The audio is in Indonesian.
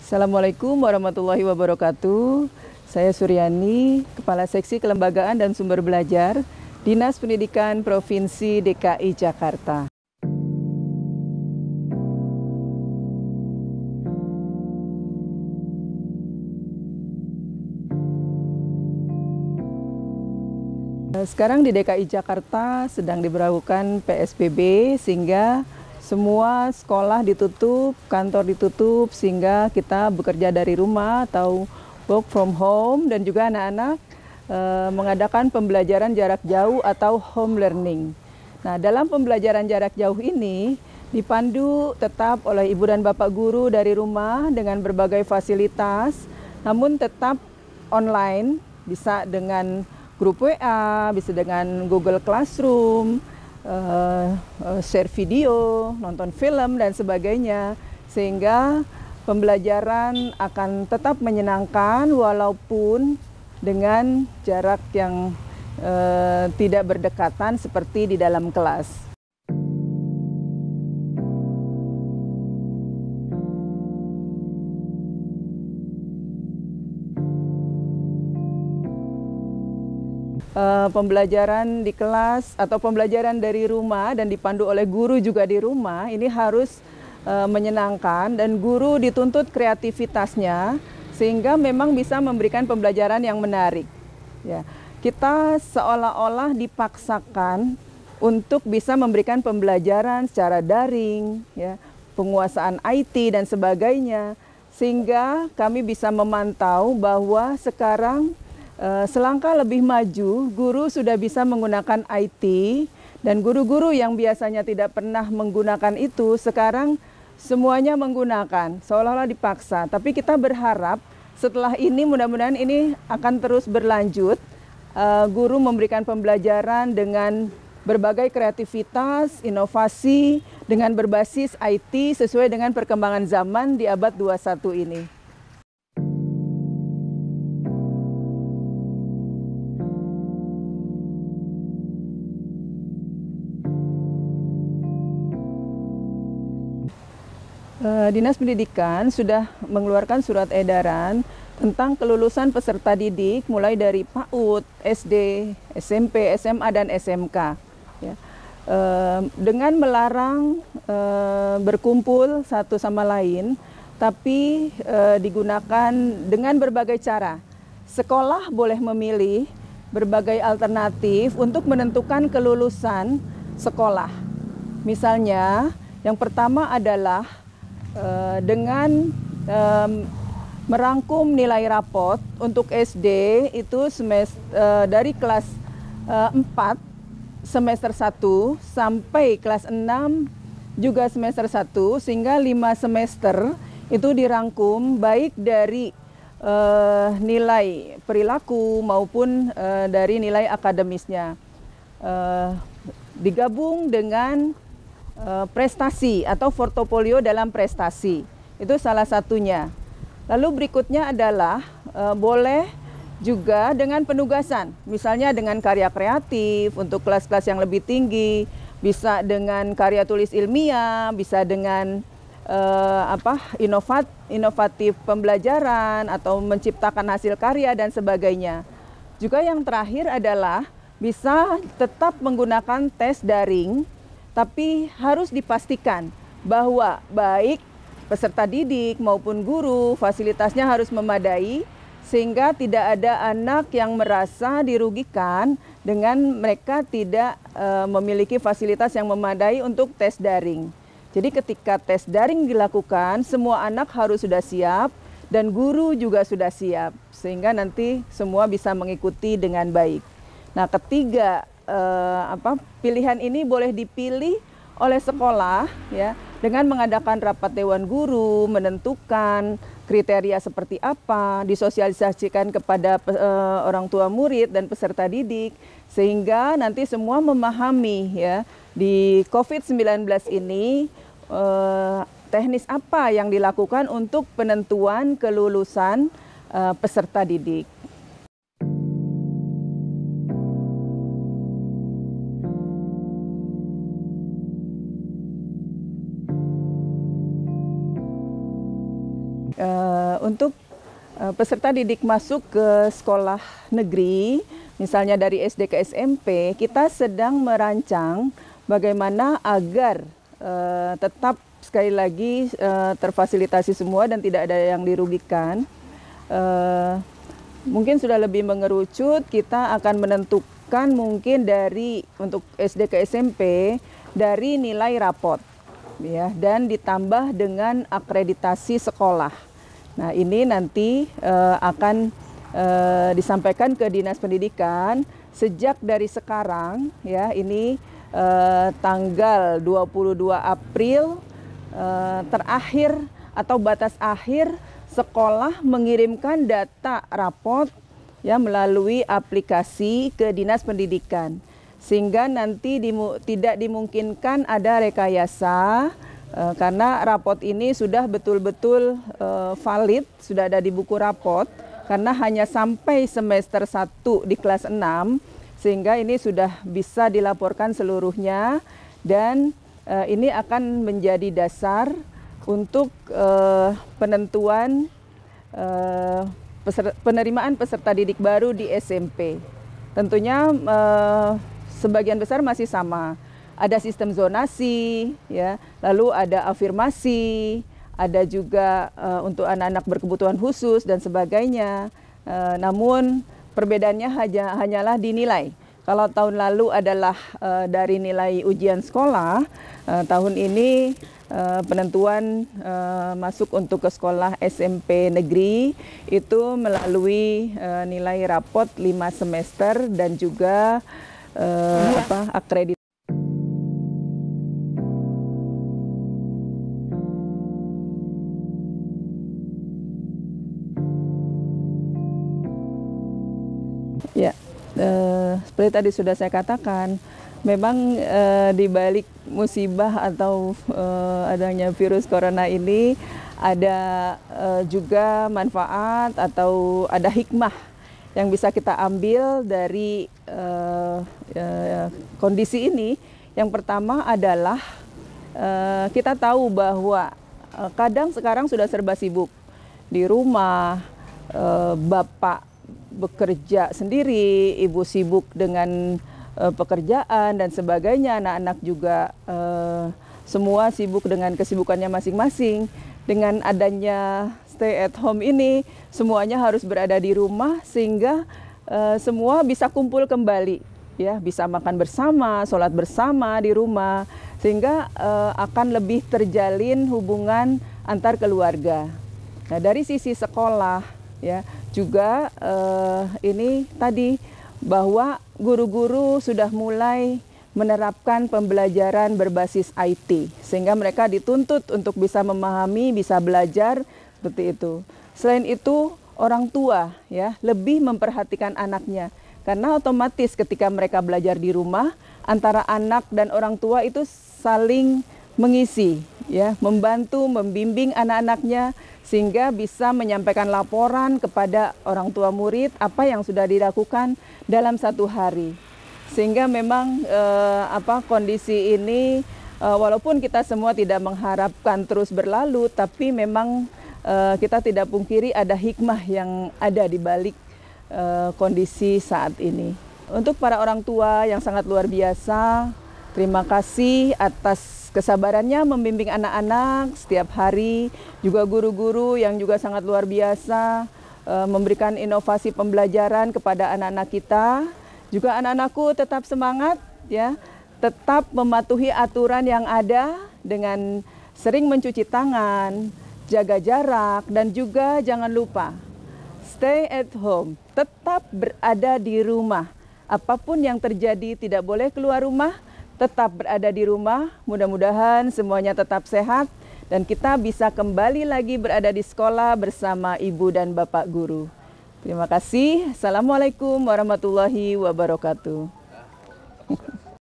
Assalamualaikum warahmatullahi wabarakatuh. Saya Suryani, Kepala Seksi Kelembagaan dan Sumber Belajar, Dinas Pendidikan Provinsi DKI Jakarta. Sekarang di DKI Jakarta sedang diberlakukan PSBB sehingga semua sekolah ditutup, kantor ditutup, sehingga kita bekerja dari rumah atau work from home, dan juga anak-anak mengadakan pembelajaran jarak jauh atau home learning. Nah, dalam pembelajaran jarak jauh ini dipandu tetap oleh ibu dan bapak guru dari rumah dengan berbagai fasilitas, namun tetap online, bisa dengan grup WA, bisa dengan Google Classroom, share video, nonton film, dan sebagainya. Sehingga pembelajaran akan tetap menyenangkan walaupun dengan jarak yang tidak berdekatan seperti di dalam kelas. Pembelajaran di kelas atau pembelajaran dari rumah dan dipandu oleh guru juga di rumah ini harus menyenangkan, dan guru dituntut kreativitasnya sehingga memang bisa memberikan pembelajaran yang menarik. Ya, kita seolah-olah dipaksakan untuk bisa memberikan pembelajaran secara daring, ya, penguasaan IT dan sebagainya, sehingga kami bisa memantau bahwa sekarang selangkah lebih maju, guru sudah bisa menggunakan IT, dan guru-guru yang biasanya tidak pernah menggunakan itu sekarang semuanya menggunakan, seolah-olah dipaksa. Tapi kita berharap setelah ini mudah-mudahan ini akan terus berlanjut, guru memberikan pembelajaran dengan berbagai kreativitas, inovasi, dengan berbasis IT sesuai dengan perkembangan zaman di abad 21 ini. Dinas Pendidikan sudah mengeluarkan surat edaran tentang kelulusan peserta didik mulai dari PAUD, SD, SMP, SMA, dan SMK. Ya. Dengan melarang berkumpul satu sama lain, tapi digunakan dengan berbagai cara. Sekolah boleh memilih berbagai alternatif untuk menentukan kelulusan sekolah. Misalnya, yang pertama adalah dengan merangkum nilai rapot untuk SD itu dari kelas 4 semester 1 sampai kelas 6 juga semester 1, sehingga 5 semester itu dirangkum baik dari nilai perilaku maupun dari nilai akademisnya, digabung dengan prestasi atau portofolio dalam prestasi. Itu salah satunya. Lalu berikutnya adalah boleh juga dengan penugasan, misalnya dengan karya kreatif untuk kelas-kelas yang lebih tinggi, bisa dengan karya tulis ilmiah, bisa dengan inovatif pembelajaran atau menciptakan hasil karya dan sebagainya. Juga yang terakhir adalah bisa tetap menggunakan tes daring, tapi harus dipastikan bahwa baik peserta didik maupun guru fasilitasnya harus memadai, sehingga tidak ada anak yang merasa dirugikan dengan mereka tidak memiliki fasilitas yang memadai untuk tes daring. Jadi ketika tes daring dilakukan, semua anak harus sudah siap dan guru juga sudah siap, sehingga nanti semua bisa mengikuti dengan baik. Nah, ketiga pilihan ini boleh dipilih oleh sekolah, ya, dengan mengadakan rapat dewan guru, menentukan kriteria seperti apa, disosialisasikan kepada orang tua murid dan peserta didik, sehingga nanti semua memahami, ya, di COVID-19 ini teknis apa yang dilakukan untuk penentuan kelulusan peserta didik. Untuk peserta didik masuk ke sekolah negeri, misalnya dari SD ke SMP, kita sedang merancang bagaimana agar tetap sekali lagi terfasilitasi semua dan tidak ada yang dirugikan. Mungkin sudah lebih mengerucut, kita akan menentukan mungkin dari untuk SD ke SMP dari nilai rapot, ya, dan ditambah dengan akreditasi sekolah. Nah, ini nanti akan disampaikan ke Dinas Pendidikan sejak dari sekarang, ya, ini tanggal 22 April terakhir atau batas akhir sekolah mengirimkan data rapot, ya, melalui aplikasi ke Dinas Pendidikan, sehingga nanti tidak dimungkinkan ada rekayasa karena rapot ini sudah betul-betul valid, sudah ada di buku rapot, karena hanya sampai semester 1 di kelas 6, sehingga ini sudah bisa dilaporkan seluruhnya, dan ini akan menjadi dasar untuk penentuan penerimaan peserta didik baru di SMP. Tentunya sebagian besar masih sama. Ada sistem zonasi, ya, lalu ada afirmasi, ada juga untuk anak-anak berkebutuhan khusus dan sebagainya. Namun perbedaannya hanyalah dinilai. Kalau tahun lalu adalah dari nilai ujian sekolah, tahun ini penentuan masuk untuk ke sekolah SMP negeri itu melalui nilai rapot 5 semester dan juga akreditasi. Ya, seperti tadi sudah saya katakan, memang di balik musibah atau adanya virus corona ini ada juga manfaat atau ada hikmah yang bisa kita ambil dari kondisi ini. Yang pertama adalah kita tahu bahwa kadang sekarang sudah serba sibuk di rumah, bapak bekerja sendiri, ibu sibuk dengan pekerjaan dan sebagainya, anak-anak juga semua sibuk dengan kesibukannya masing-masing. Dengan adanya stay at home ini, semuanya harus berada di rumah sehingga semua bisa kumpul kembali, ya, bisa makan bersama, sholat bersama di rumah, sehingga akan lebih terjalin hubungan antar keluarga. Nah, dari sisi sekolah, ya, juga ini tadi bahwa guru-guru sudah mulai menerapkan pembelajaran berbasis IT, sehingga mereka dituntut untuk bisa memahami, bisa belajar seperti itu. Selain itu, orang tua, ya, lebih memperhatikan anaknya, karena otomatis ketika mereka belajar di rumah, antara anak dan orang tua itu saling mengisi, ya, membantu, membimbing anak-anaknya, sehingga bisa menyampaikan laporan kepada orang tua murid apa yang sudah dilakukan dalam satu hari. Sehingga memang kondisi ini walaupun kita semua tidak mengharapkan terus berlalu, tapi memang kita tidak pungkiri ada hikmah yang ada di balik kondisi saat ini. Untuk para orang tua yang sangat luar biasa, terima kasih atas kesabarannya membimbing anak-anak setiap hari, juga guru-guru yang juga sangat luar biasa memberikan inovasi pembelajaran kepada anak-anak kita. Juga anak-anakku tetap semangat, ya, tetap mematuhi aturan yang ada dengan sering mencuci tangan, jaga jarak, dan juga jangan lupa stay at home, tetap berada di rumah. Apapun yang terjadi tidak boleh keluar rumah, tetap berada di rumah. Mudah-mudahan semuanya tetap sehat dan kita bisa kembali lagi berada di sekolah bersama ibu dan bapak guru. Terima kasih. Assalamualaikum warahmatullahi wabarakatuh.